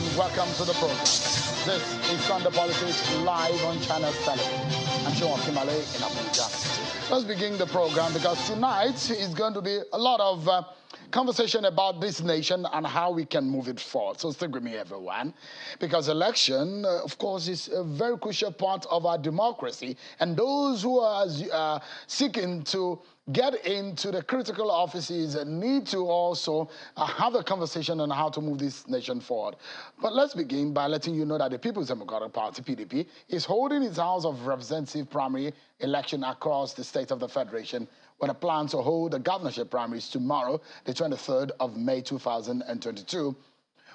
and welcome to the program. This is Sunday Politics live on Channel Television. I'm Sean Kimale in Abuja. Let's begin the program because tonight is going to be a lot of conversation about this nation and how we can move it forward. So stick with me, everyone, because election, of course, is a very crucial part of our democracy. And those who are seeking to get into the critical offices need to also have a conversation on how to move this nation forward. But let's begin by letting you know that the People's Democratic Party, PDP, is holding its House of Representatives primary election across the state of the Federation, with a plan to hold the governorship primaries tomorrow, the 23rd of May 2022.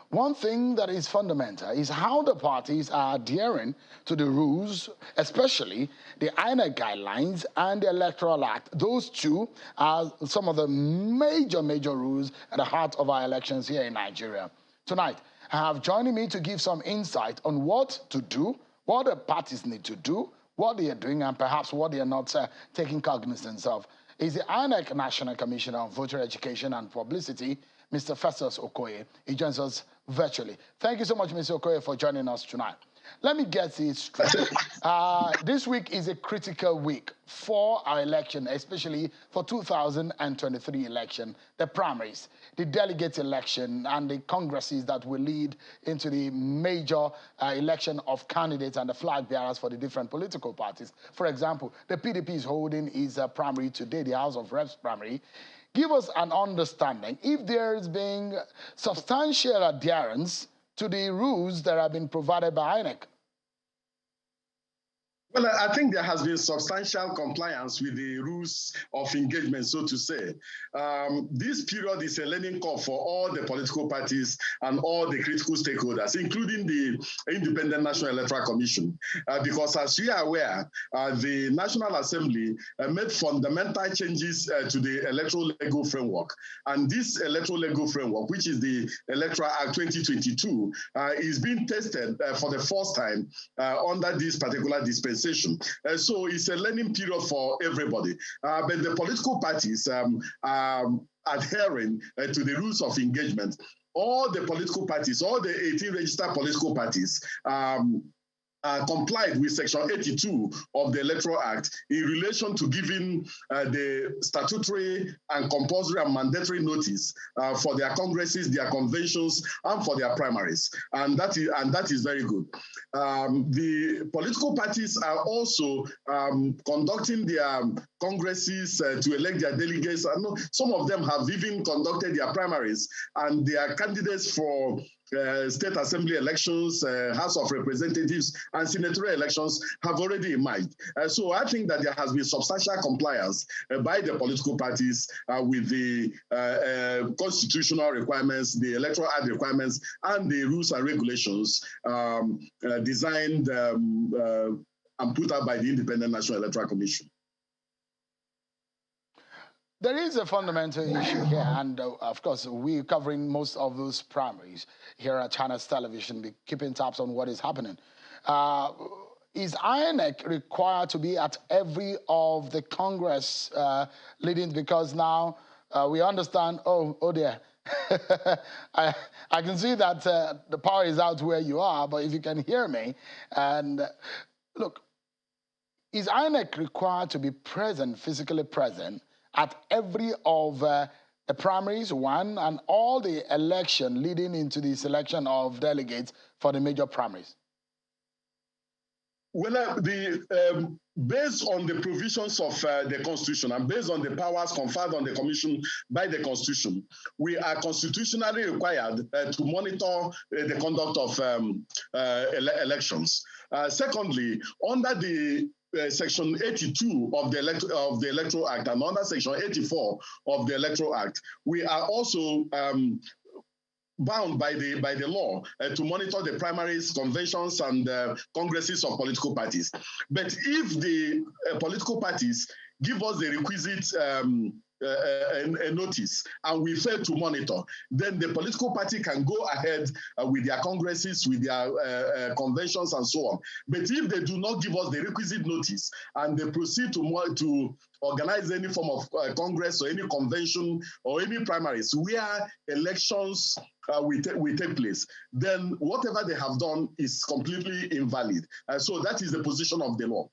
One thing that is fundamental is how the parties are adhering to the rules, especially the INEC guidelines and the Electoral Act. Those two are some of the major rules at the heart of our elections here in Nigeria. Tonight, I have joining me to give some insight on what to do, what the parties need to do, what they are doing, and perhaps what they are not taking cognizance of. Is the INEC National Commissioner on Voter Education and Publicity, Mr. Festus Okoye. He joins us virtually. Thank you so much, Mr. Okoye, for joining us tonight. Let me get this straight. This week is a critical week for our election, especially for 2023 election, the primaries, the delegate election, and the congresses that will lead into the major election of candidates and the flag bearers for the different political parties. For example, the PDP is holding its primary today, the House of Reps primary. Give us an understanding if there is being substantial adherence to the rules that have been provided by INEC. Well, I think there has been substantial compliance with the rules of engagement, so to say. This period is a learning curve for all the political parties and all the critical stakeholders, including the Independent National Electoral Commission, because as we are aware, the National Assembly made fundamental changes to the electoral legal framework. And this electoral legal framework, which is the Electoral Act 2022, is being tested for the first time under this particular dispensation. So it's a learning period for everybody. But the political parties are adhering to the rules of engagement. All the political parties, all the 18 registered political parties, complied with Section 82 of the Electoral Act in relation to giving the statutory and compulsory and mandatory notice for their congresses, their conventions, and for their primaries. And that is very good. The political parties are also conducting their congresses to elect their delegates. I know some of them have even conducted their primaries, and their candidates for state assembly elections, House of Representatives, and senatorial elections have already emerged. So I think that there has been substantial compliance by the political parties with the constitutional requirements, the Electoral Act requirements, and the rules and regulations designed and put out by the Independent National Electoral Commission. There is a fundamental issue here, and of course, we're covering most of those primaries here at Channels Television, keeping tabs on what is happening. Is INEC required to be at every of the Congress leading? Because now we understand, oh dear, I can see that the power is out where you are, but if you can hear me, and look, is INEC required to be present, physically present, at every of the primaries, one, and all the election leading into the selection of delegates for the major primaries? Well, based on the provisions of the Constitution and based on the powers conferred on the Commission by the Constitution, we are constitutionally required to monitor the conduct of elections. Secondly, under the Section 82 of the Electoral Act and under Section 84 of the Electoral Act, we are also bound by the law to monitor the primaries, conventions, and congresses of political parties. But if the political parties give us the requisite a notice and we fail to monitor, then the political party can go ahead with their congresses, with their conventions and so on. But if they do not give us the requisite notice and they proceed to organize any form of congress or any convention or any primaries where elections will take place, then whatever they have done is completely invalid. So that is the position of the law.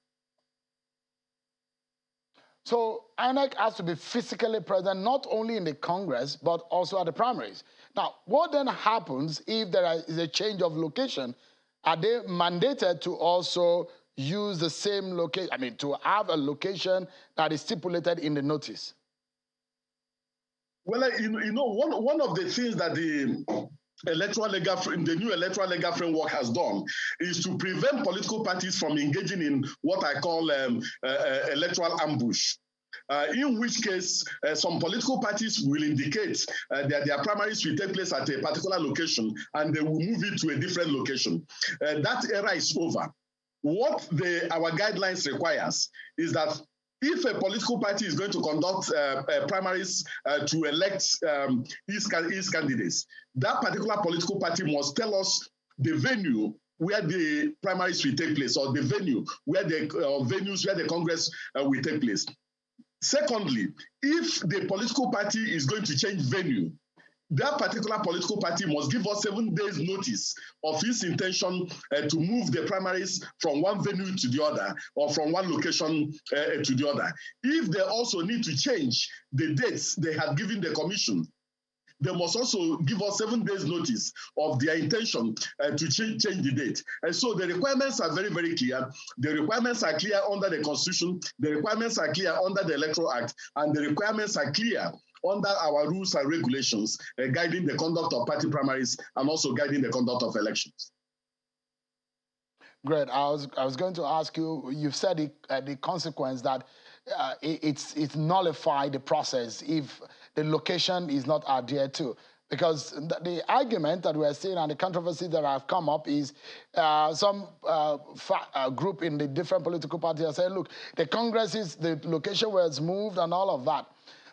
So INEC has to be physically present not only in the Congress, but also at the primaries. Now, what then happens if there is a change of location? Are they mandated to also use the same location, I mean, to have a location that is stipulated in the notice? Well, one of the things that the new electoral legal framework has done is to prevent political parties from engaging in what I call electoral ambush. In which case, some political parties will indicate that their primaries will take place at a particular location and they will move it to a different location. That era is over. What our guidelines requires is that if a political party is going to conduct primaries to elect its candidates, that particular political party must tell us the venue where the primaries will take place, or the venue where the venues where the Congress will take place. Secondly, if the political party is going to change venue, that particular political party must give us 7 days notice of its intention to move the primaries from one venue to the other, or from one location to the other. If they also need to change the dates they had given the commission, they must also give us 7 days notice of their intention to change the date. And so the requirements are very, very clear. The requirements are clear under the Constitution. The requirements are clear under the Electoral Act. And the requirements are clear under our rules and regulations guiding the conduct of party primaries and also guiding the conduct of elections. Great. I was going to ask you, you've said the consequence that it's nullified the process if the location is not adhered to. Because the argument that we're seeing and the controversy that have come up is some group in the different political parties are saying, look, the Congress the location where it's moved and all of that.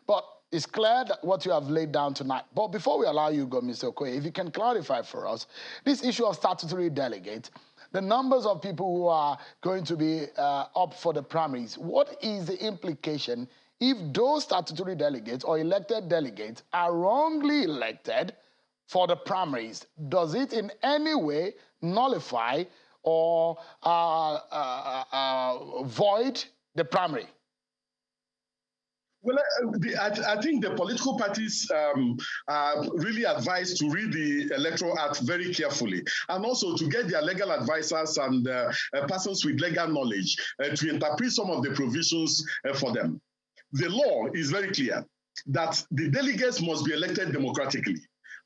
But it's clear that what you have laid down tonight. But before we allow you to go, Mr. Okoye, if you can clarify for us, this issue of statutory delegates, the numbers of people who are going to be up for the primaries, what is the implication if those statutory delegates or elected delegates are wrongly elected for the primaries? Does it in any way nullify or void the primary? Well, I think the political parties are really advised to read the Electoral Act very carefully, and also to get their legal advisors and persons with legal knowledge to interpret some of the provisions for them. The law is very clear that the delegates must be elected democratically.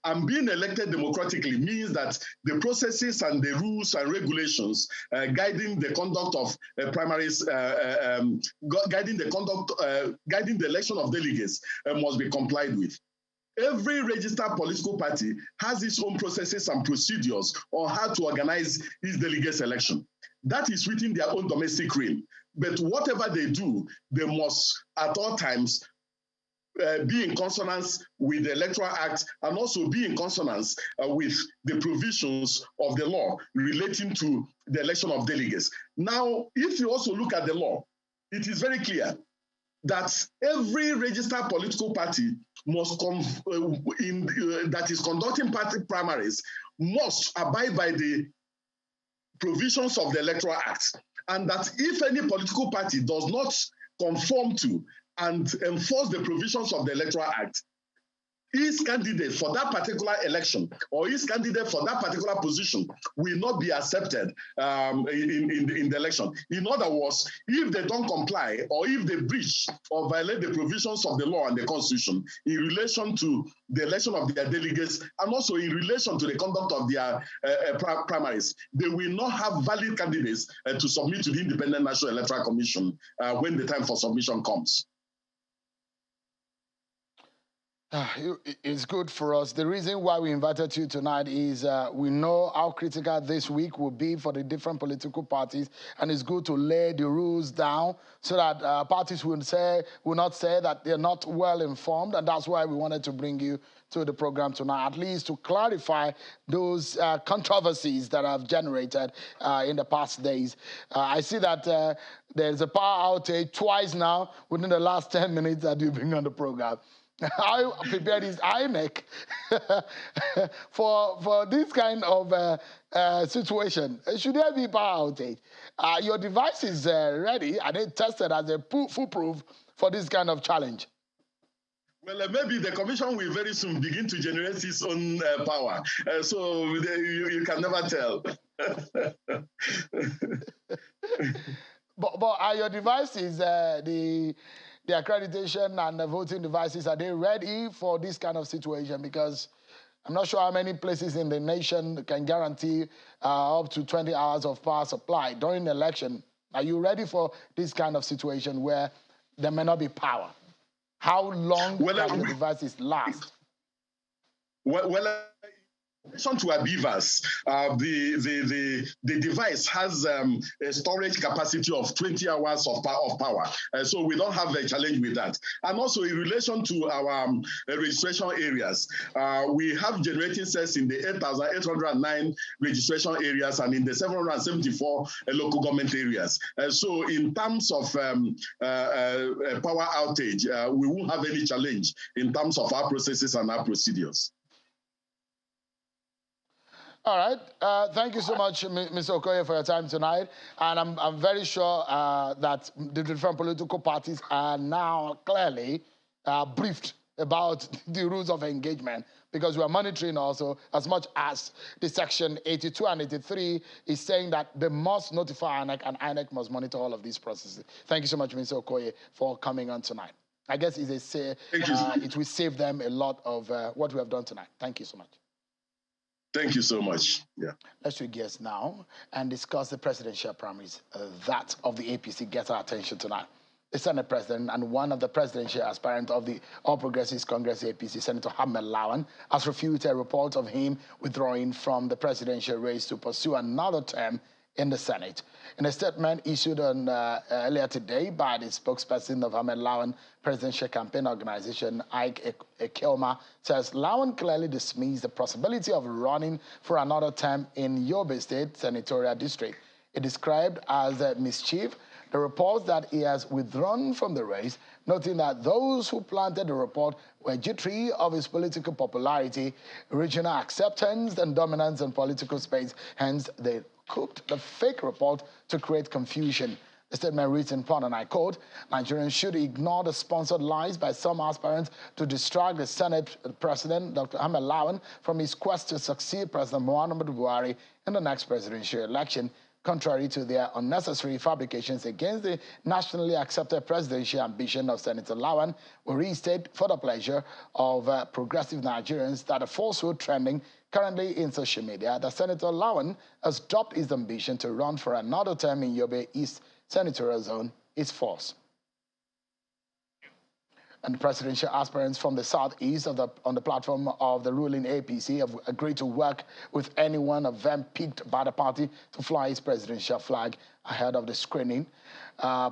And being elected democratically means that the processes and the rules and regulations guiding the conduct of primaries, guiding the election of delegates must be complied with. Every registered political party has its own processes and procedures on how to organize its delegates election. That is within their own domestic realm. But whatever they do, they must at all times be in consonance with the Electoral Act and also be in consonance with the provisions of the law relating to the election of delegates. Now, if you also look at the law, it is very clear that every registered political party must that is conducting party primaries must abide by the provisions of the Electoral Act, and that if any political party does not conform to and enforce the provisions of the Electoral Act, his candidate for that particular election or his candidate for that particular position will not be accepted in the election. In other words, if they don't comply or if they breach or violate the provisions of the law and the Constitution in relation to the election of their delegates and also in relation to the conduct of their primaries, they will not have valid candidates to submit to the Independent National Electoral Commission when the time for submission comes. It's good for us. The reason why we invited you tonight is we know how critical this week will be for the different political parties, and it's good to lay the rules down so that parties will not say that they're not well informed, and that's why we wanted to bring you to the program tonight, at least to clarify those controversies that have generated in the past days. I see that there's a power outage twice now within the last 10 minutes that you've been on the program. How prepared is INEC for this kind of situation? Should there be power outage? Your device is ready and it tested as a foolproof for this kind of challenge. Well, maybe the commission will very soon begin to generate its own power. So you can never tell. But are your devices, the accreditation and the voting devices, are they ready for this kind of situation? Because I'm not sure how many places in the nation can guarantee up to 20 hours of power supply during the election. Are you ready for this kind of situation where there may not be power? How long can the devices last? To Abivas, the device has a storage capacity of 20 hours of power. So we don't have a challenge with that. And also in relation to our registration areas, we have generating cells in the 8,809 registration areas and in the 774 local government areas. So in terms of power outage, we won't have any challenge in terms of our processes and our procedures. All right. Thank you so much, Mr. Okoye, for your time tonight. And I'm very sure that the different political parties are now clearly briefed about the rules of engagement, because we are monitoring also, as much as the section 82 and 83 is saying that they must notify INEC and INEC must monitor all of these processes. Thank you so much, Mr. Okoye, for coming on tonight. I guess it will save them a lot of what we have done tonight. Thank you so much. Thank you so much. Yeah. Let's switch gears now and discuss the presidential primaries. That of the APC gets our attention tonight. The Senate president and one of the presidential aspirants of the All Progressives Congress APC, Senator Ahmed Lawan, has refuted a report of him withdrawing from the presidential race to pursue another term in the Senate. In a statement issued on earlier today by the spokesperson of Ahmed Lawan presidential campaign organization, Ike Ekelma, says Lawan clearly dismissed the possibility of running for another term in Yobe State Senatorial District. It described as a mischief the report that he has withdrawn from the race, noting that those who planted the report were jittery of his political popularity, regional acceptance, and dominance in political space. Hence, they cooked the fake report to create confusion. The statement reads in part, and I quote, Nigerians should ignore the sponsored lies by some aspirants to distract the Senate President, Dr. Ahmed Lawan, from his quest to succeed President Muhammadu Buhari in the next presidential election, contrary to their unnecessary fabrications against the nationally accepted presidential ambition of Senator Lawan. We restate for the pleasure of progressive Nigerians that a falsehood trending currently in social media that Senator Lawan has dropped his ambition to run for another term in Yobe East Senatorial Zone is false. And the presidential aspirants from the southeast on the platform of the ruling APC have agreed to work with any one of them picked by the party to fly his presidential flag ahead of the screening.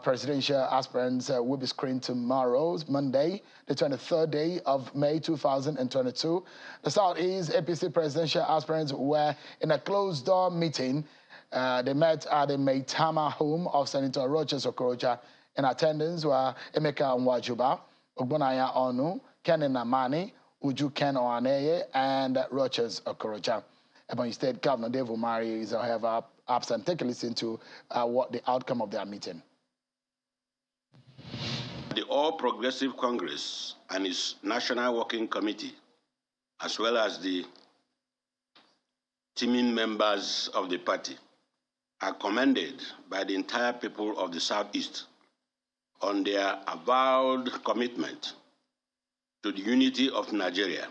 Presidential aspirants will be screened tomorrow, Monday, the 23rd day of May 2022. The southeast APC presidential aspirants were in a closed-door meeting. They met at the Maitama home of Senator Roches Okorocha. In attendance were Emeka Nwajuba, Ogbonaya Onu, Ken Namani, Uju Ken Oaneye, and Roches Okorocha. Ebonyi State Governor Dave Umari is, however, absent. Take a listen to what the outcome of their meeting. The All Progressive Congress and its National Working Committee, as well as the teaming members of the party, are commended by the entire people of the Southeast on their avowed commitment to the unity of Nigeria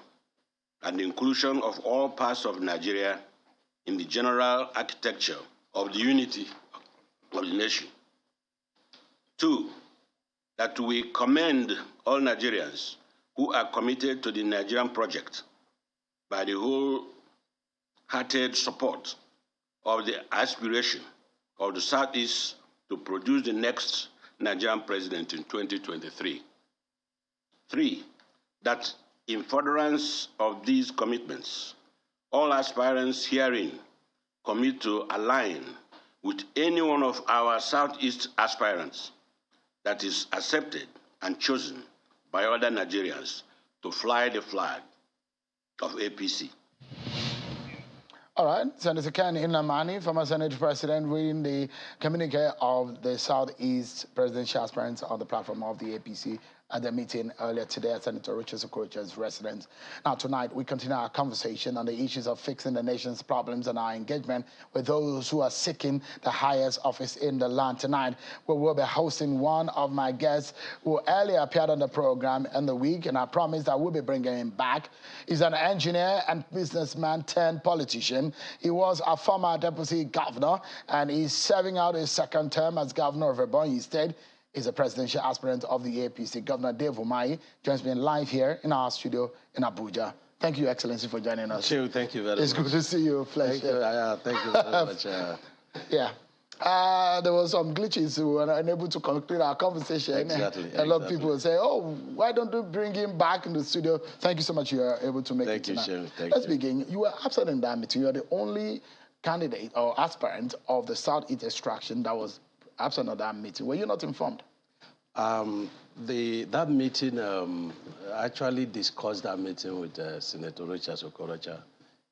and the inclusion of all parts of Nigeria in the general architecture of the unity of the nation. 2, that we commend all Nigerians who are committed to the Nigerian project by the wholehearted support of the aspiration of the Southeast to produce the next Nigerian president in 2023. 3, that in furtherance of these commitments, all aspirants herein commit to align with any one of our Southeast aspirants that is accepted and chosen by other Nigerians to fly the flag of APC. All right, Senator Ken Inamani, former Senate President, reading the communique of the Southeast presidential aspirants on the platform of the APC at the meeting earlier today at Senator Richard Okorocha's residence. Now, tonight, we continue our conversation on the issues of fixing the nation's problems and our engagement with those who are seeking the highest office in the land. Tonight, we will be hosting one of my guests who earlier appeared on the program in the week, and I promised I will be bringing him back. He's an engineer and businessman turned politician. He was a former deputy governor, and he's serving out his second term as governor of Ebonyi State. Is a presidential aspirant of the APC. Governor Dave Umahi joins me live here in our studio in Abuja. Thank you, Excellency, for joining us. Thank you very much. It's good to see you, flesh. Thank you very much. Yeah. There were some glitches. We were unable to conclude our conversation. Exactly. A lot of people will say, oh, why don't you bring him back in the studio? Thank you so much you are able to make it tonight. Let's begin. You were absent in that meeting. You are the only candidate or aspirant of the Southeast extraction that was absent of that meeting. Were you not informed? That meeting, actually discussed that meeting with Senator Richard Okorocha,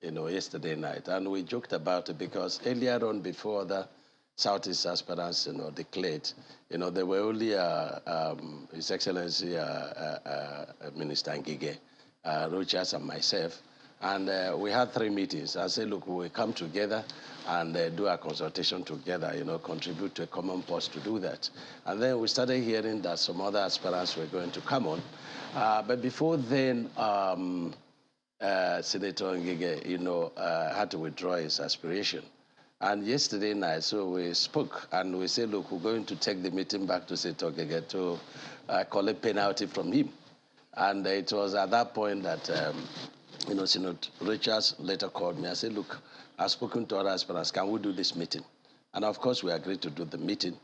yesterday night, and we joked about it because earlier on, before the Southeast aspirants, declared, there were only His Excellency Minister Ngige, Rochas, and myself. And we had 3 meetings. I said, look, we'll come together and do a consultation together, contribute to a common cause to do that. And then we started hearing that some other aspirants were going to come on. But before then, Senator Ngige, had to withdraw his aspiration. And yesterday night, so we spoke and we said, look, we're going to take the meeting back to Senator Ngige to collect penalty from him. And it was at that point that Senator Richards later called me. I said, look, I've spoken to other aspirants. Can we do this meeting? And of course, we agreed to do the meeting.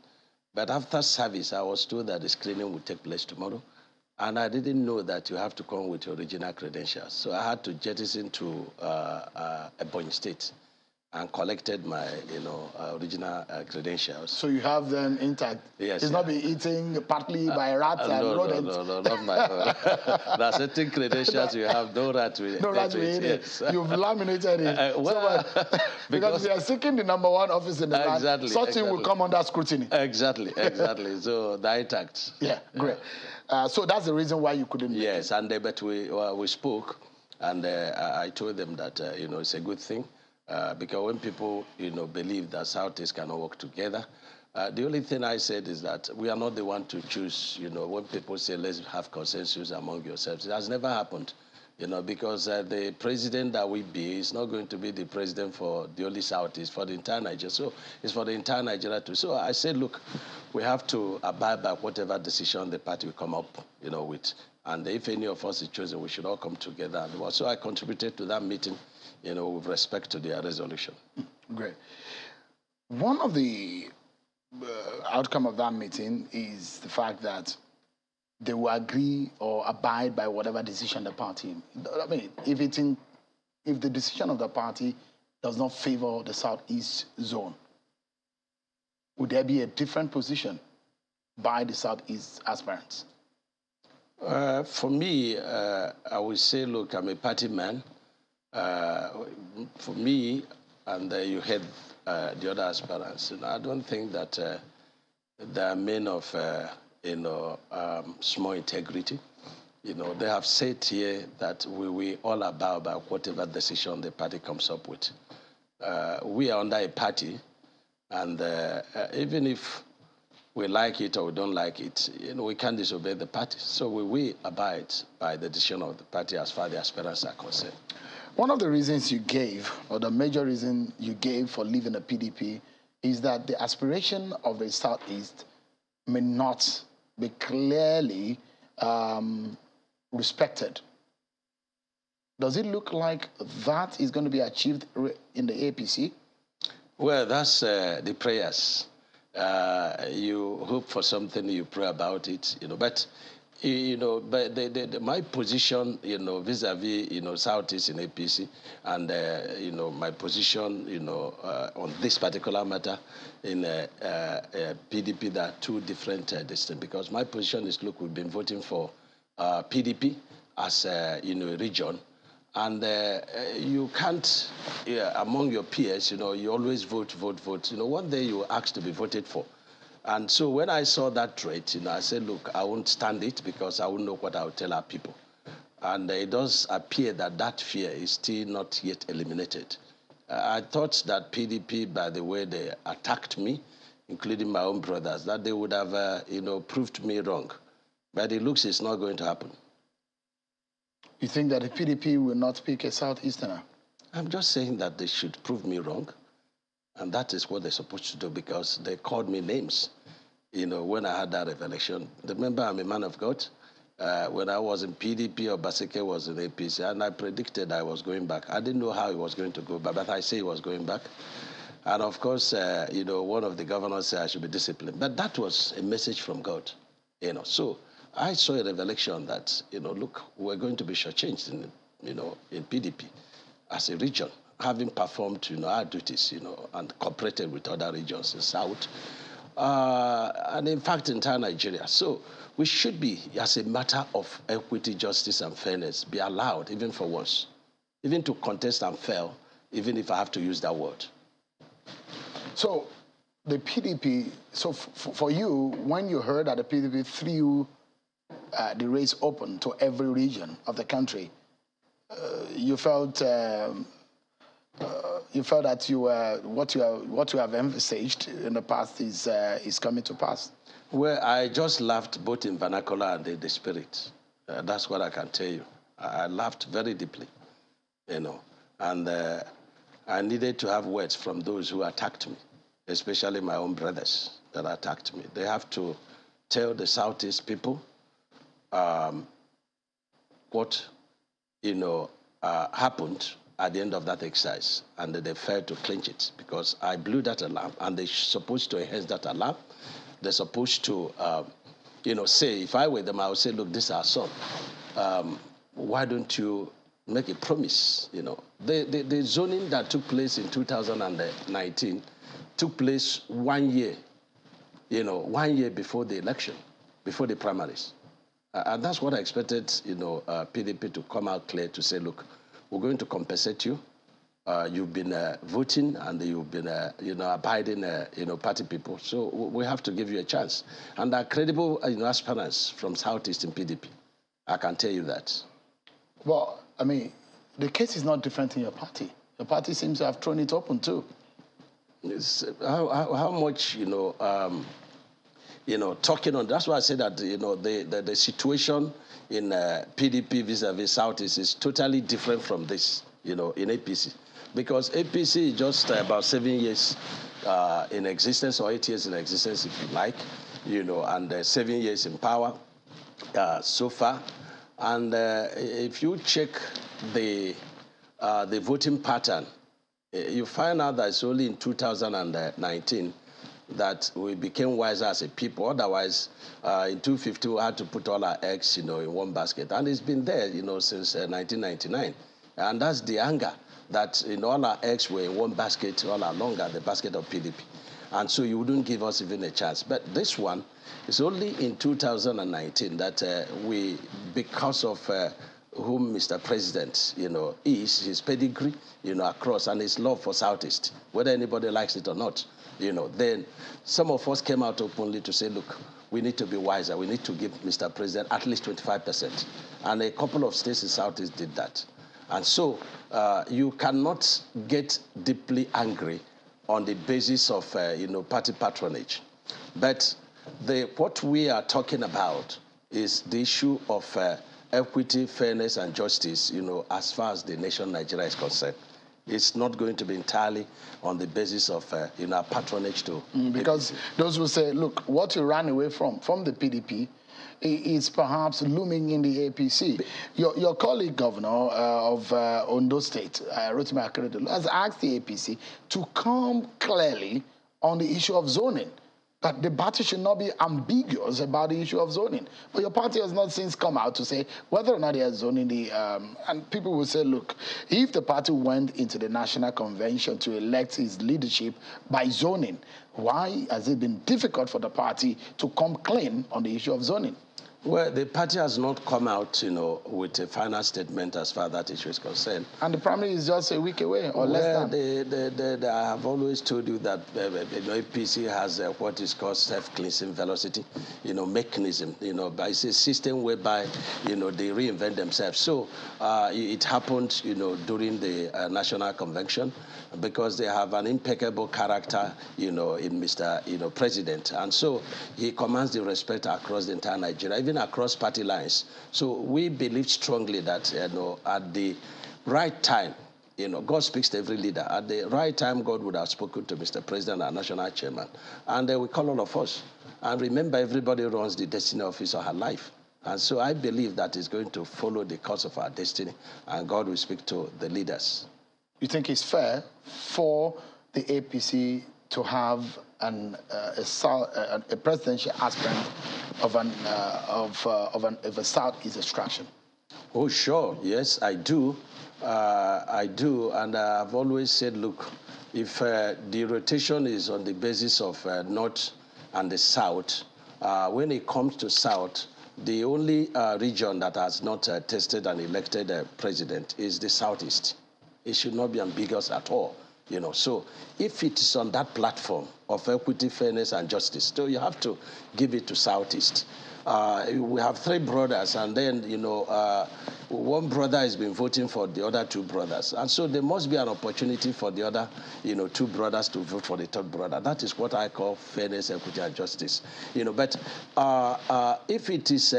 But after service, I was told that the screening would take place tomorrow. And I didn't know that you have to come with your original credentials. So I had to jettison to Ebonyi State and collected my, original credentials. So you have them intact? Yes. It's not been eaten partly by rats and rodents? No, not my own. There are certain credentials you have, no rat with it. No rat with it. Yes. You've laminated it. Because we are seeking the #1 office in the land, something will come under scrutiny. Exactly. So they're intact. Yeah, great. So that's the reason why you couldn't make it. Yes, and but we spoke, and I told them that, it's a good thing. Because when people, believe that Southeast cannot work together, the only thing I said is that we are not the one to choose, when people say, let's have consensus among yourselves. It has never happened, because the president that we be is not going to be the president for the only Southeast, for the entire Nigeria. So it's for the entire Nigeria too. So I said, look, we have to abide by whatever decision the party will come up, with. And if any of us is chosen, we should all come together. And so I contributed to that meeting, with respect to their resolution. Great. One of the outcome of that meeting is the fact that they will agree or abide by whatever decision the party. I mean, if the decision of the party does not favor the Southeast zone, would there be a different position by the Southeast aspirants? For me, I would say, look, I'm a party man. For me, and you heard the other aspirants, I don't think that they are men of, small integrity. They have said here that we all abide by whatever decision the party comes up with. We are under a party, and even if we like it or we don't like it, we can't disobey the party. So we abide by the decision of the party as far as the aspirants are concerned. One of the reasons you gave, or the major reason you gave for leaving the PDP, is that the aspiration of the Southeast may not be clearly respected. Does it look like that is going to be achieved in the APC? Well, that's the prayers. You hope for something, you pray about it, but but my position, vis-a-vis, Southeast in APC, and my position, on this particular matter in PDP, there are two different distances. Because my position is, look, we've been voting for PDP as a region. And you can't, among your peers, you always vote. One day you ask to be voted for. And so when I saw that trait, I said, look, I won't stand it because I won't know what I'll tell our people. And it does appear that that fear is still not yet eliminated. I thought that PDP, by the way they attacked me, including my own brothers, that they would have, proved me wrong. But it looks it's not going to happen. You think that the PDP will not pick a Southeasterner? I'm just saying that they should prove me wrong. And that is what they're supposed to do, because they called me names, when I had that revelation. Remember, I'm a man of God. When I was in PDP, or Baseke was in APC, and I predicted I was going back. I didn't know how it was going to go, but I say he was going back. And of course, one of the governors said I should be disciplined. But that was a message from God, So I saw a revelation that, look, we're going to be shortchanged in PDP as a region, having performed, our duties, and cooperated with other regions in South, and in fact, entire Nigeria. So we should be, as a matter of equity, justice, and fairness, be allowed, even for once, even to contest and fail, even if I have to use that word. So the PDP, so for you, when you heard that the PDP threw the race open to every region of the country, you felt that what you have emphasized in the past is coming to pass. Well, I just laughed both in vernacular and in the spirit. That's what I can tell you. I laughed very deeply, and I needed to have words from those who attacked me, especially my own brothers that attacked me. They have to tell the Southeast people what happened at the end of that exercise, and they failed to clinch it, because I blew that alarm, and they're supposed to enhance that alarm. They're supposed to, say, if I were them, I would say, look, this is our son. Why don't you make a promise? The zoning that took place in 2019 took place 1 year, 1 year before the election, before the primaries. And that's what I expected, PDP to come out clear to say, look, we're going to compensate you. You've been voting, and you've been, abiding, party people. So we have to give you a chance. And there are credible, aspirants from Southeast in PDP. I can tell you that. Well, I mean, the case is not different in your party. Your party seems to have thrown it open too. How much, talking on, that's why I say that, the situation in PDP vis-a-vis Southeast is totally different from this, in APC. Because APC is just about 7 years in existence, or 8 years in existence, if you like, and 7 years in power so far. And if you check the voting pattern, you find out that it's only in 2019 that we became wiser as a people. Otherwise, in 2050, we had to put all our eggs, in one basket. And it's been there, since 1999. And that's the anger that, all our eggs were in one basket all along, the basket of PDP. And so you wouldn't give us even a chance. But this one is only in 2019 that we, because of whom Mr. President, is, his pedigree, across, and his love for Southeast, whether anybody likes it or not, then some of us came out openly to say, look, we need to be wiser. We need to give Mr. President at least 25%. And a couple of states in Southeast did that. And so you cannot get deeply angry on the basis of, party patronage. But what we are talking about is the issue of equity, fairness, and justice, as far as the nation Nigeria is concerned. It's not going to be entirely on the basis of, patronage to because APC. Those will say, look, what you ran away from the PDP, is perhaps looming in the APC. Your colleague governor of Ondo State, Rotimi Akeredolu, has asked the APC to come clearly on the issue of zoning, that the party should not be ambiguous about the issue of zoning. But your party has not since come out to say whether or not they are zoning the... and people will say, look, if the party went into the National Convention to elect its leadership by zoning, why has it been difficult for the party to come clean on the issue of zoning? Well, the party has not come out, with a final statement as far as that issue is concerned. And the primary is just a week away, or less than. I have always told you that APC has what is called self-cleansing velocity, mechanism, but it's a system whereby, they reinvent themselves. So it happened, during the National Convention, because they have an impeccable character, in Mr. President. And so he commands the respect across the entire Nigeria, even across party lines. So we believe strongly that, at the right time, God speaks to every leader. At the right time, God would have spoken to Mr. President, our national chairman. And we call all of us. And remember, everybody runs the destiny of his or her life. And so I believe that is going to follow the course of our destiny, and God will speak to the leaders. You think it's fair for the APC to have a presidential aspirant of a Southeast extraction? Oh, sure. Yes, I do. I do. And I've always said, look, if the rotation is on the basis of North and the South, when it comes to South, the only region that has not tested an elected president is the Southeast. It should not be ambiguous at all. So if it is on that platform of equity, fairness, and justice, so you have to give it to Southeast. We have three brothers, and then, one brother has been voting for the other two brothers. And so there must be an opportunity for the other, two brothers to vote for the third brother. That is what I call fairness, equity, and justice. But if it is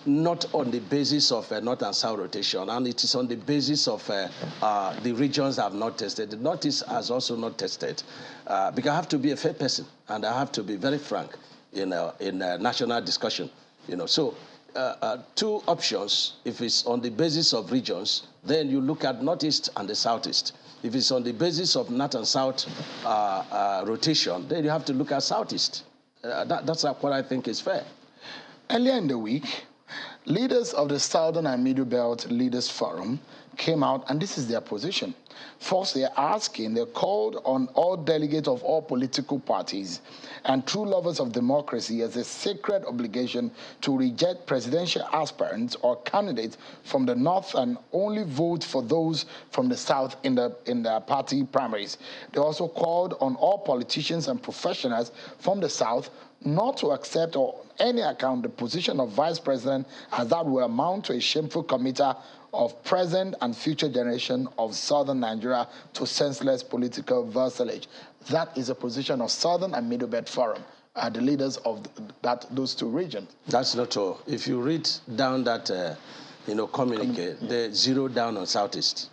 not on the basis of North and South rotation, and it is on the basis of the regions that have not tested. The Northeast has also not tested, because I have to be a fair person, and I have to be very frank in national discussion. So two options. If it's on the basis of regions, then you look at Northeast and the Southeast. If it's on the basis of North and South rotation, then you have to look at Southeast. That's what I think is fair. Earlier in the week, leaders of the Southern and Middle Belt Leaders Forum came out, and this is their position. First, they called on all delegates of all political parties and true lovers of democracy as a sacred obligation to reject presidential aspirants or candidates from the North and only vote for those from the South in the party primaries. They also called on all politicians and professionals from the South not to accept or any account the position of vice president, as that will amount to a shameful committer of present and future generation of Southern Nigeria to senseless political vassalage. That is a position of Southern and Middle Belt Forum, the leaders of those two regions. That's not all. If you read down that communique, they zeroed down on Southeast.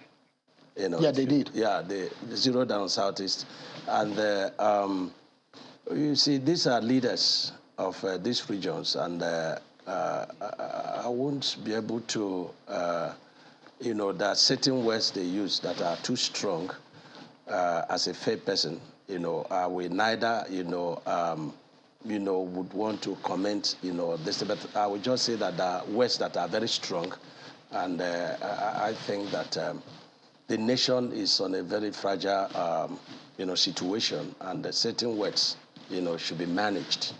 Yeah, they did. Yeah, they zeroed down on Southeast, and you see, these are leaders of these regions, and I won't be able to, there are certain words they use that are too strong. As a fair person, we neither, would want to comment, this, but I would just say that there are words that are very strong, and I think that the nation is on a very fragile, situation, and certain words, should be managed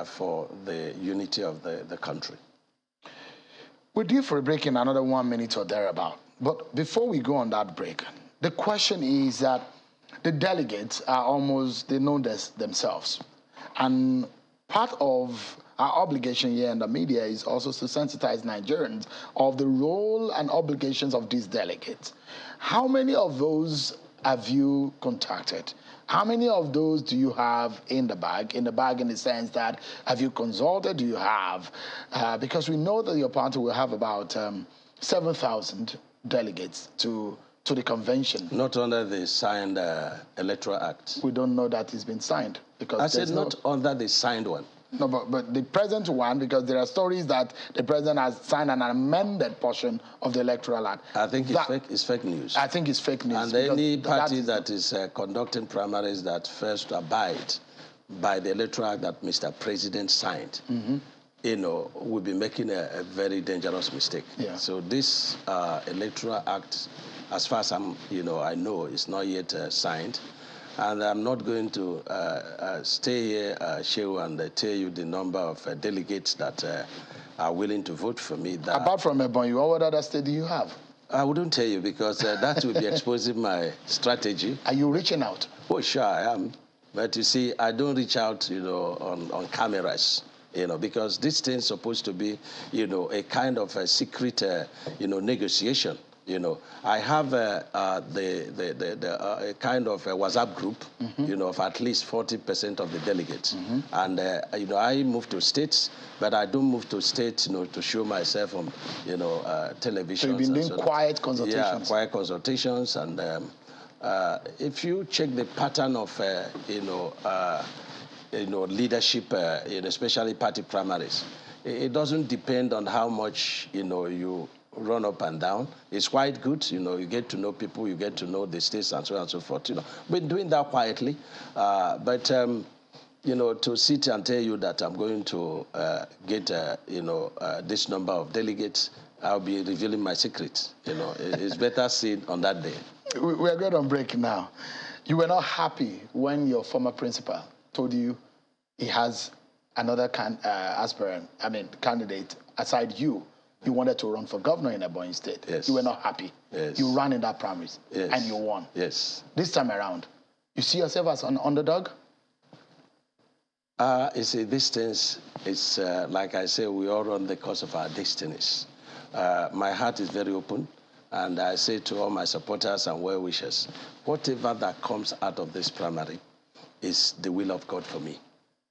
for the unity of the country. We're due for a break in another 1 minute or thereabout. But before we go on that break, the question is that the delegates are almost, they know this themselves. And part of our obligation here in the media is also to sensitize Nigerians of the role and obligations of these delegates. How many of those have you contacted? How many of those do you have in the bag? In the bag in the sense that, have you consulted? Do you have? Because we know that your party will have about 7,000 delegates to the convention. Not under the signed Electoral Act. We don't know that it's been signed. Because I said not under the signed one. No, but the present one, because there are stories that the president has signed an amended portion of the Electoral Act. I think it's fake news. I think it's fake news. And any party that is conducting primaries that first abide by the Electoral Act that Mr. President signed, will be making a very dangerous mistake. Yeah. So this Electoral Act, as far as I know, is not yet signed. And I'm not going to stay here, Shehu, and tell you the number of delegates that are willing to vote for me. Apart from Ebonyi, what other state do you have? I wouldn't tell you because that will be exposing my strategy. Are you reaching out? Oh, sure, I am. But you see, I don't reach out, on cameras, because this thing's supposed to be, a kind of a secret, negotiation. I have a kind of a WhatsApp group, of at least 40% of the delegates. And, I move to states, but I don't move to states, to show myself on, television. So you've been doing quiet consultations? Yeah, quiet consultations. And if you check the pattern of, leadership, especially party primaries, it doesn't depend on how much, you run up and down. It's quite good. You get to know people, you get to know the states and so on and so forth. Been doing that quietly. But to sit and tell you that I'm going to get, this number of delegates, I'll be revealing my secret. It's better seen on that day. We're going on break now. You were not happy when your former principal told you he has another candidate aside you. You wanted to run for governor in Ebonyi State. Yes. You were not happy. Yes. You ran in that primaries. Yes. And you won. Yes. This time around, you see yourself as an underdog? You see, these things, it's like I say, we all run the course of our destinies. My heart is very open, and I say to all my supporters and well-wishers, whatever that comes out of this primary is the will of God for me,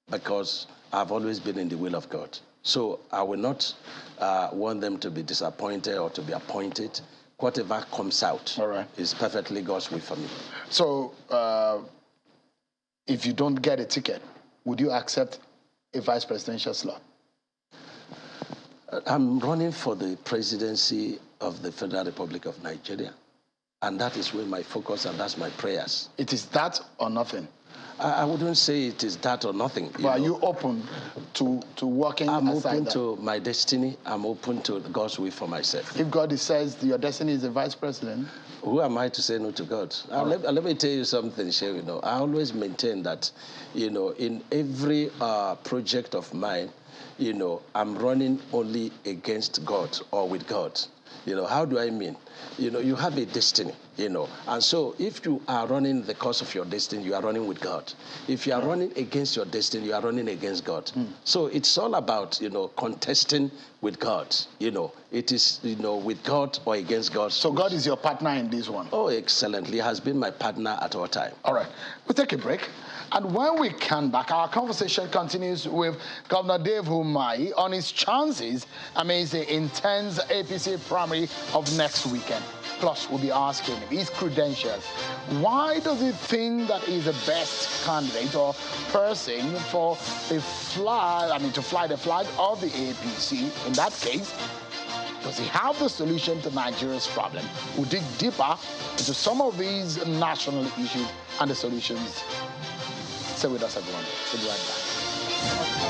because I've always been in the will of God. So I will not want them to be disappointed or to be appointed. Whatever comes out is perfectly God's will for me. So if you don't get a ticket, would you accept a vice presidential slot? I'm running for the presidency of the Federal Republic of Nigeria. And that is where my focus and that's my prayers. It is that or nothing? I wouldn't say it is that or nothing. But are you open to working I'm aside open that? to my destiny. I'm open to God's will for myself. If God says your destiny is a vice president? Who am I to say no to God? Let me tell you something, Shehu. I always maintain that, in every project of mine, I'm running only against God or with God. How do I mean? You have a destiny, and so if you are running the course of your destiny, you are running with God. If you are running against your destiny, you are running against God. So it's all about, contesting with God. It is, with God or against God. So God is your partner in this one? Oh, excellently. He has been my partner at all time. All right. We'll take a break. And when we come back, our conversation continues with Governor Dave Umahi on his chances amidst the intense APC primary of next weekend. Plus, we'll be asking him his credentials. Why does he think that he's the best candidate or person for to fly the flag of the APC? In that case, does he have the solution to Nigeria's problem? We'll dig deeper into some of these national issues and the solutions. Stay with us, everyone. We'll be right back.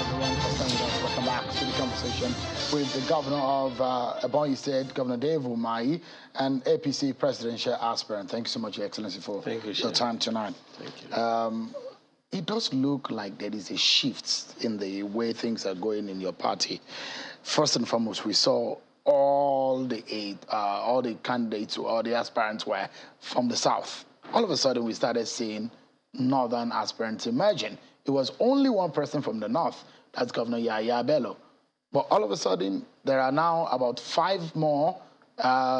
Everyone, for staying with us. Welcome back to the conversation with the governor of Ebonyi State, Governor Dave Umahi, and APC presidential aspirant. Thank you so much, Your Excellency, for your time tonight. Thank you. It does look like there is a shift in the way things are going in your party. First and foremost, we saw all the candidates, all the aspirants were from the south. All of a sudden, we started seeing northern aspirants emerging. It was only one person from the north, that's Governor Yahaya Bello. But all of a sudden, there are now about 5 more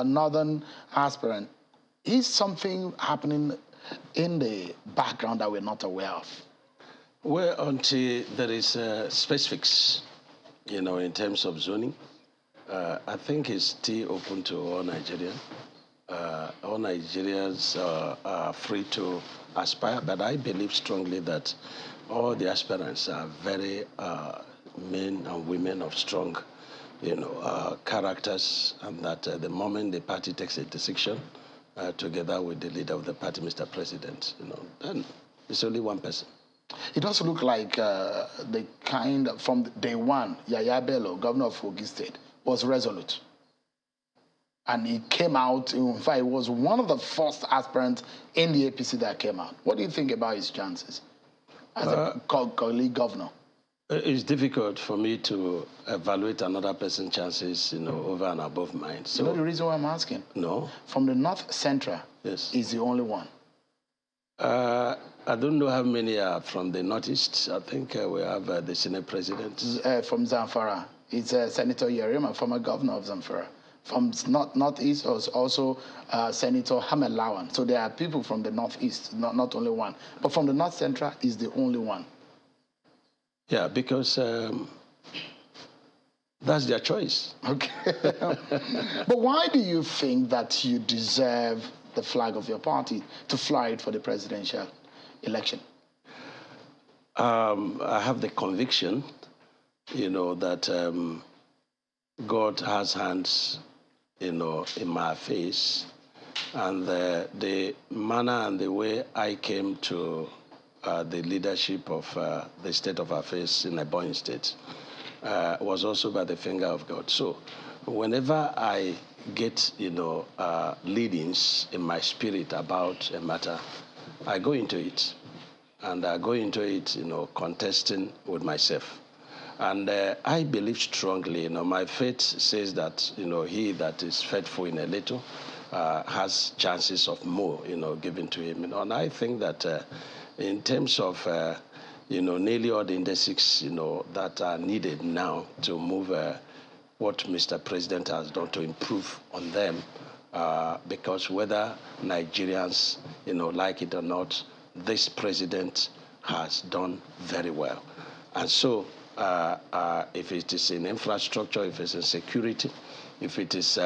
northern aspirants. Is something happening in the background that we're not aware of? Well, until there is specifics, in terms of zoning, I think it's still open to all Nigerians. All Nigerians are free to aspire, but I believe strongly that all the aspirants are very men and women of strong, characters, and that the moment the party takes a decision, together with the leader of the party, Mr. President, then it's only one person. It does look like the kind from day one, Yaya Bello, governor of Kogi State, was resolute. And he came out, in fact, he was one of the first aspirants in the APC that came out. What do you think about his chances as a colleague governor? It's difficult for me to evaluate another person's chances, over and above mine. So, you know the reason why I'm asking? No. From the North Central, yes, is the only one. I don't know how many are from the Northeast. I think we have the Senate President. From Zamfara, it's Senator Yerima, former governor of Zamfara. From Northeast was also Senator Hamed Lawan. So there are people from the Northeast, not only one. But from the North Central is the only one. Yeah, because that's their choice. Okay. But why do you think that you deserve the flag of your party to fly it for the presidential election? I have the conviction, that God has hands, in my affairs, and the manner and the way I came to the leadership of the state of affairs in Ebonyi State was also by the finger of God. So whenever I get, leadings in my spirit about a matter, I go into it. And I go into it, contesting with myself. And I believe strongly, my faith says that, he that is faithful in a little has chances of more, given to him. And I think that in terms of, nearly all the indices, that are needed now to move what Mr. President has done to improve on them, because whether Nigerians, like it or not, this president has done very well. And so if it is in infrastructure, if it's in security, if it is,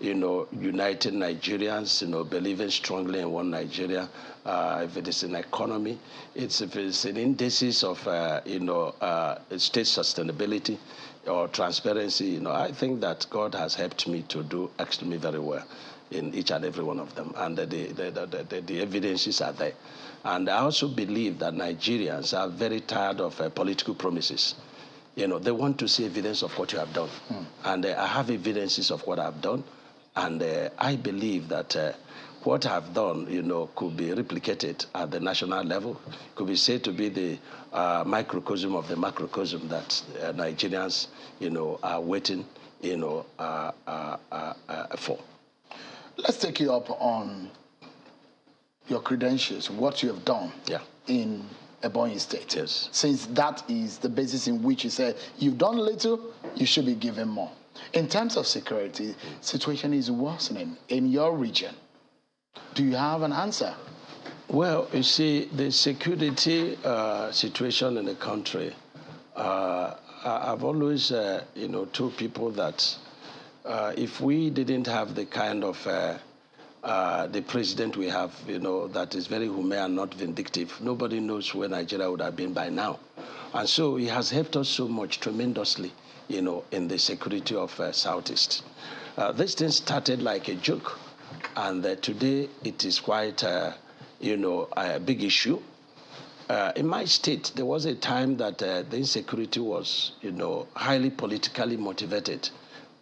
uniting Nigerians, believing strongly in one Nigeria, if it is in economy, if it's in indices of, state sustainability or transparency, I think that God has helped me to do extremely very well in each and every one of them. And the evidences are there. And I also believe that Nigerians are very tired of political promises. They want to see evidence of what you have done. And I have evidences of what I've done. And I believe that what I've done, could be replicated at the national level, could be said to be the microcosm of the macrocosm that Nigerians, are waiting, for. Let's take you up on your credentials, what you have done in Ebonyi State. Yes. Since that is the basis in which you say you've done little, you should be given more. In terms of security, situation is worsening in your region. Do you have an answer? Well, you see, the security situation in the country, I've always, told people that if we didn't have the kind of the president we have, that is very humane and not vindictive, nobody knows where Nigeria would have been by now. And so he has helped us so much tremendously, in the security of Southeast. This thing started like a joke, and today it is quite, a big issue. In my state, there was a time that the insecurity was, highly politically motivated.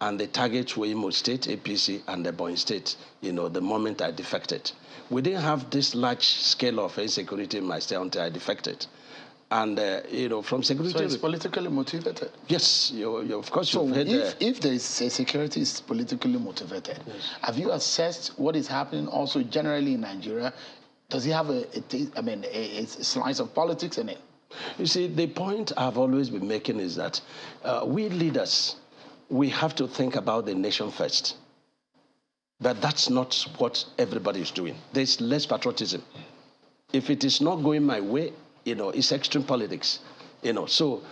And the targets were Imo State, APC, and the Ebonyi State, the moment I defected. We didn't have this large scale of insecurity in my state until I defected. And, from security... So it's politically motivated? Yes, of course so you've heard... if the security is politically motivated, have you assessed what is happening also generally in Nigeria? Does it have a slice of politics in it? You see, the point I've always been making is that we leaders... we have to think about the nation first. But that's not what everybody is doing. There's less patriotism. If it is not going my way, it's extreme politics. So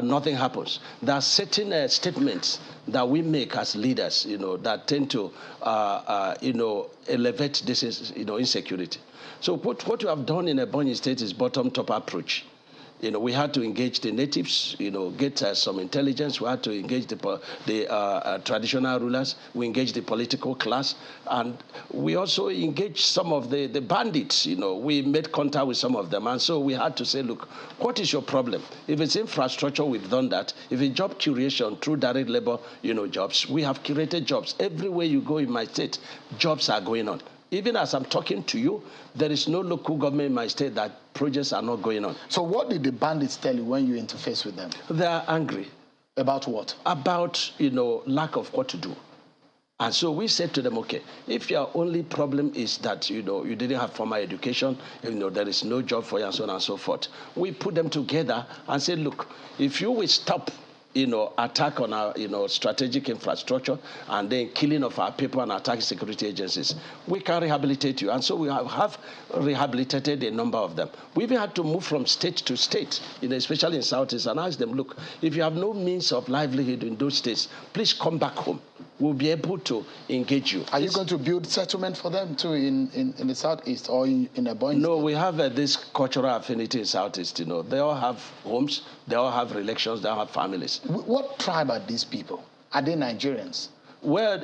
nothing happens. There are certain statements that we make as leaders, that tend to, elevate this, insecurity. So what you have done in Ebonyi State is bottom-top approach. We had to engage the natives, get some intelligence. We had to engage the traditional rulers. We engaged the political class. And we also engaged some of the bandits. We made contact with some of them. And so we had to say, look, what is your problem? If it's infrastructure, we've done that. If it's job creation through direct labor, jobs, we have created jobs. Everywhere you go in my state, jobs are going on. Even as I'm talking to you, there is no local government in my state that projects are not going on. So what did the bandits tell you when you interface with them? They are angry. About what? About, lack of what to do. And so we said to them, okay, if your only problem is that, you didn't have formal education, there is no job for you and so on and so forth, we put them together and said, look, if you will stop attack on our, strategic infrastructure and then killing of our people and attacking security agencies, we can rehabilitate you. And so we have rehabilitated a number of them. We even had to move from state to state, especially in Southeast, and ask them, look, if you have no means of livelihood in those states, please come back home. We'll be able to engage you. Are you going to build settlement for them too in the Southeast or in a Boeing? No, we have this cultural affinity in Southeast. They all have homes, they all have relations, they all have families. What tribe are these people? Are they Nigerians? Well,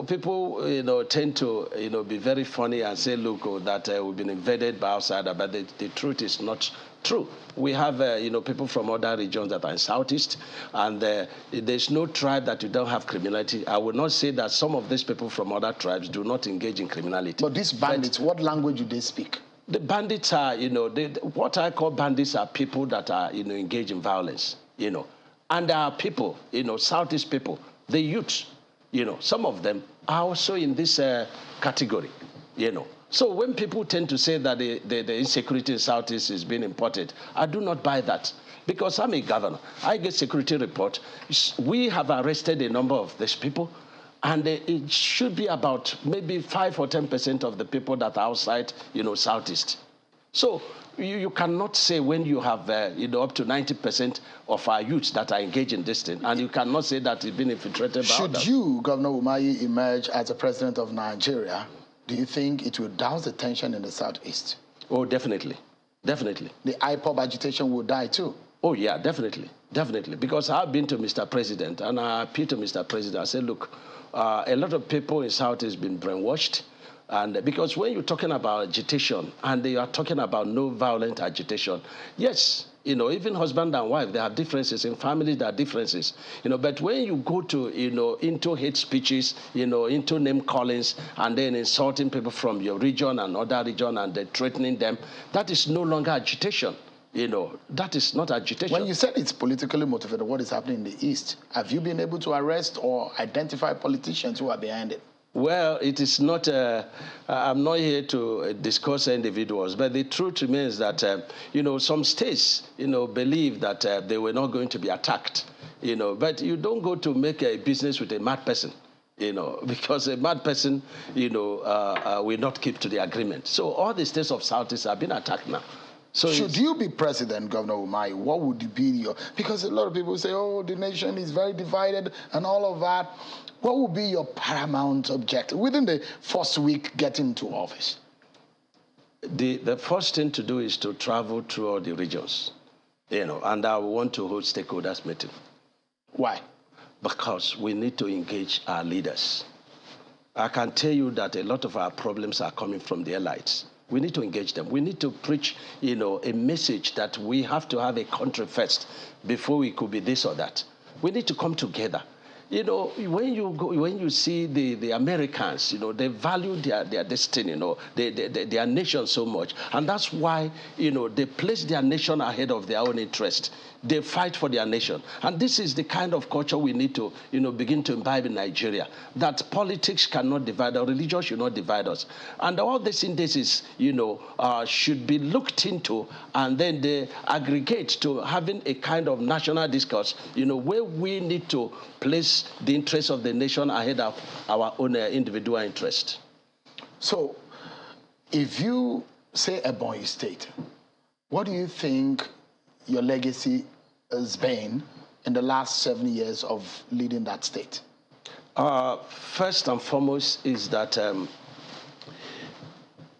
people, tend to, be very funny and say, look, that we've been invaded by outsiders, but the truth is not true. We have, people from other regions that are in Southeast, and there's no tribe that you don't have criminality. I would not say that some of these people from other tribes do not engage in criminality. But these bandits, what language do they speak? The bandits are, what I call bandits are people that are, engaged in violence, And there are people, Southeast people, the youth, some of them are also in this category, So when people tend to say that the insecurity in Southeast is being imported, I do not buy that. Because I'm a governor. I get security report. We have arrested a number of these people, and it should be about maybe 5 or 10% of the people that are outside, Southeast. So you cannot say when you have, up to 90% of our youths that are engaged in this thing, and you cannot say that it's been infiltrated by others. Should you, Governor Umahi, emerge as the president of Nigeria, do you think it will douse the tension in the Southeast? Oh, definitely. Definitely. The IPOB agitation will die too? Oh, yeah, definitely. Definitely. Because I've been to Mr. President, and I appealed to Mr. President. I said, look, a lot of people in Southeast have been brainwashed. And because when you're talking about agitation and you are talking about no violent agitation, yes, even husband and wife, there are differences. In families, there are differences. But when you go to, into hate speeches, into name callings, and then insulting people from your region and other region and then threatening them, that is no longer agitation. That is not agitation. When you said it's politically motivated, what is happening in the East? Have you been able to arrest or identify politicians who are behind it? Well, it is not, I'm not here to discuss individuals, but the truth remains that, some states, believe that they were not going to be attacked, but you don't go to make a business with a mad person, because a mad person, will not keep to the agreement. So all the states of Southeast have been attacked now. So should you be president, Governor Umahi, what would be your... Because a lot of people say, oh, the nation is very divided and all of that. What would be your paramount objective within the first week getting into office? The first thing to do is to travel through all the regions, and I want to hold stakeholders meeting. Why? Because we need to engage our leaders. I can tell you that a lot of our problems are coming from the elites. We need to engage them. We need to preach, a message that we have to have a country first before we could be this or that. We need to come together. When you see the Americans, they value their destiny, their nation so much. And that's why, they place their nation ahead of their own interest. They fight for their nation. And this is the kind of culture we need to, begin to imbibe in Nigeria. That politics cannot divide us, religion should not divide us. And all these indices, should be looked into, and then they aggregate to having a kind of national discourse, where we need to place the interests of the nation ahead of our own individual interest. So, if you say Ebonyi State, what do you think your legacy has been in the last 7 years of leading that state? First and foremost is that,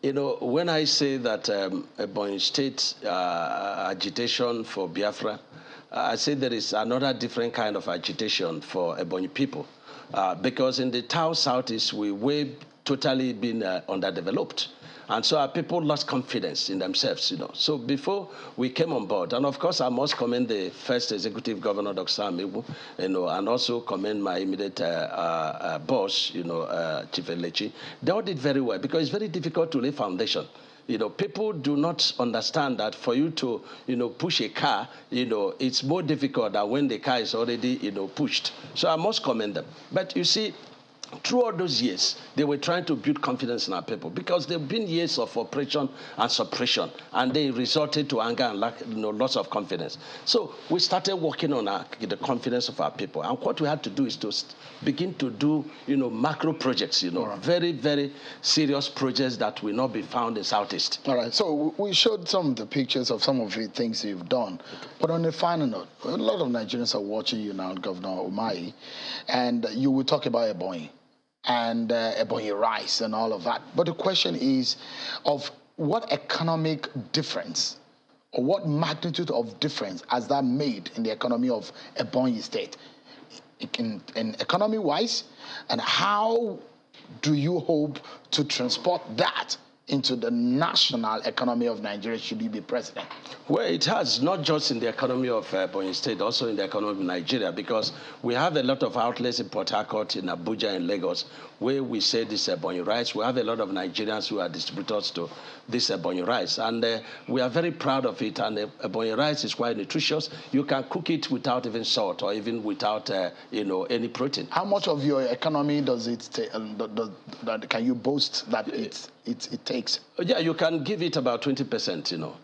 You know, when I say that Ebonyi State agitation for Biafra, I say there is another different kind of agitation for Ebonyi people. Because in the town southeast, we've totally been underdeveloped. And so our people lost confidence in themselves, you know. So before we came on board, and of course I must commend the first executive governor, Dr. Sam Igbo, you know, and also commend my immediate boss, you know, Chief Elechi. They all did very well because it's very difficult to lay foundation. You know, people do not understand that for you to, you know, push a car, you know, it's more difficult than when the car is already, you know, pushed. So I must commend them. But you see, through all those years, they were trying to build confidence in our people because there have been years of oppression and suppression, and they resulted to anger and lack, you know, loss of confidence. So we started working on the confidence of our people, and what we had to do is to begin to do, you know, macro projects, you know, very, very serious projects that will not be found in Southeast. All right, so we showed some of the pictures of some of the things you've done, but on a final note, a lot of Nigerians are watching you now, Governor Umahi, and you will talk about Ebonyi and Ebonyi rice and all of that. But the question is of what economic difference or what magnitude of difference has that made in the economy of Ebonyi State, in economy-wise, and how do you hope to transport that into the national economy of Nigeria should you be president? Well, it has, not just in the economy of Ebonyi State, also in the economy of Nigeria, because we have a lot of outlets in Port Harcourt, in Abuja, in Lagos, where we say this Ebonyi rice. We have a lot of Nigerians who are distributors to this Ebonyi rice, and we are very proud of it, and Ebonyi rice is quite nutritious. You can cook it without even salt or even without, you know, any protein. How much of your economy does it take, can you boast that it takes? Yeah, you can give it about 20%, you know.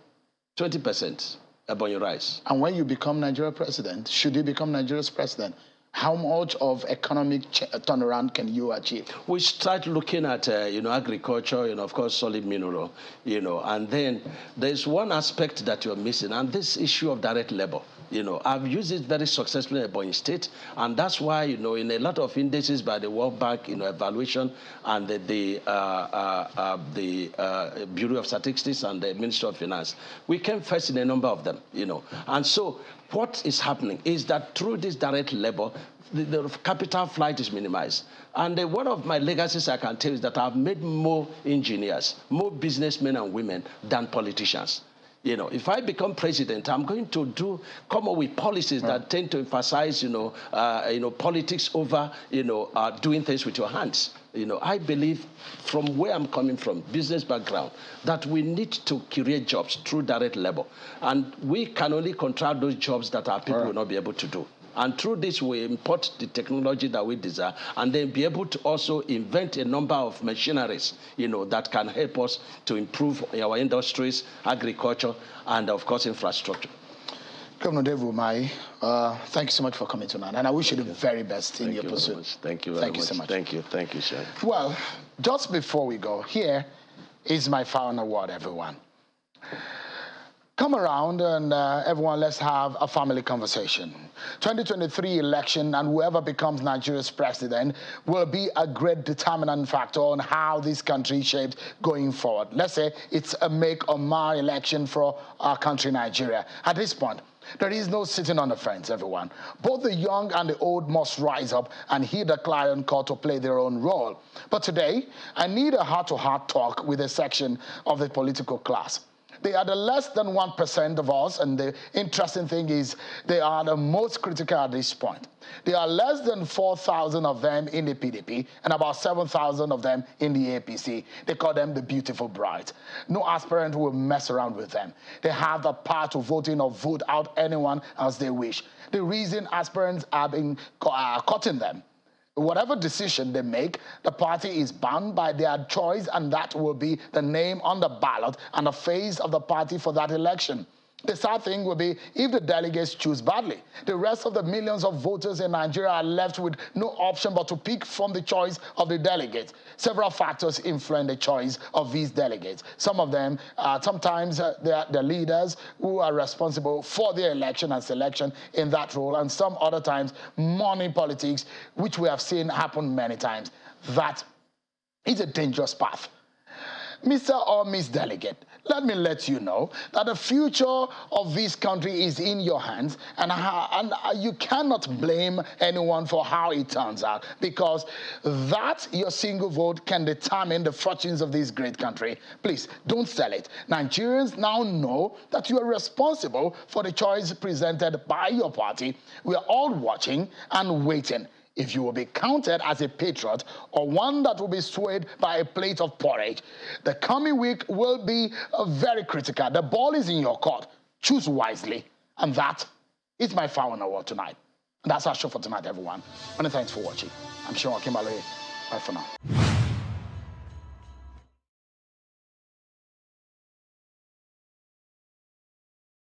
20% Ebonyi rice. And when you become Nigeria president, should you become Nigeria's president, how much of economic turnaround can you achieve? We start looking at, you know, agriculture, you know, of course, solid mineral, you know, and then there's one aspect that you're missing, and this issue of direct labor. You know, I've used it very successfully in Ebonyi State, and that's why, you know, in a lot of indices by the World Bank, you know, evaluation and the Bureau of Statistics and the Ministry of Finance, we came first in a number of them, you know. And so what is happening is that through this direct labor, the capital flight is minimized. And one of my legacies I can tell is that I've made more engineers, more businessmen and women than politicians. You know, if I become president, I'm going to come up with policies that tend to emphasize, you know, politics over, you know, doing things with your hands. You know, I believe from where I'm coming from, business background, that we need to create jobs through direct labor. And we can only contract those jobs that our people will not be able to do. And through this, we import the technology that we desire and then be able to also invent a number of machineries, you know, that can help us to improve our industries, agriculture, and, of course, infrastructure. Governor David Umahi, thank you so much for coming tonight, and I wish you the very best in your pursuit. Thank you very much. So much. Thank you. Thank you, sir. Well, just before we go, here is my final word, everyone. Come around and everyone, let's have a family conversation. 2023 election and whoever becomes Nigeria's president will be a great determinant factor on how this country is shaped going forward. Let's say it's a make or mar election for our country, Nigeria. At this point, there is no sitting on the fence, everyone. Both the young and the old must rise up and heed the clarion call to play their own role. But today, I need a heart-to-heart talk with a section of the political class. They are the less than 1% of us, and the interesting thing is they are the most critical at this point. There are less than 4,000 of them in the PDP and about 7,000 of them in the APC. They call them the beautiful brides. No aspirant will mess around with them. They have the power to vote in or vote out anyone as they wish. The reason aspirants have been cutting them, whatever decision they make, the party is bound by their choice, and that will be the name on the ballot and the face of the party for that election. The sad thing will be if the delegates choose badly. The rest of the millions of voters in Nigeria are left with no option but to pick from the choice of the delegates. Several factors influence the choice of these delegates. Some of them, sometimes they are the leaders who are responsible for their election and selection in that role, and some other times money politics, which we have seen happen many times. That is a dangerous path. Mr. or Miss Delegate, let me let you know that the future of this country is in your hands, and you cannot blame anyone for how it turns out, because that your single vote can determine the fortunes of this great country. Please don't sell it. Nigerians now know that you are responsible for the choice presented by your party. We are all watching and waiting. If you will be counted as a patriot or one that will be swayed by a plate of porridge, the coming week will be very critical. The ball is in your court. Choose wisely. And that is my final word tonight. And that's our show for tonight, everyone. Many thanks for watching. I'm Sean Kimberley. Bye for now.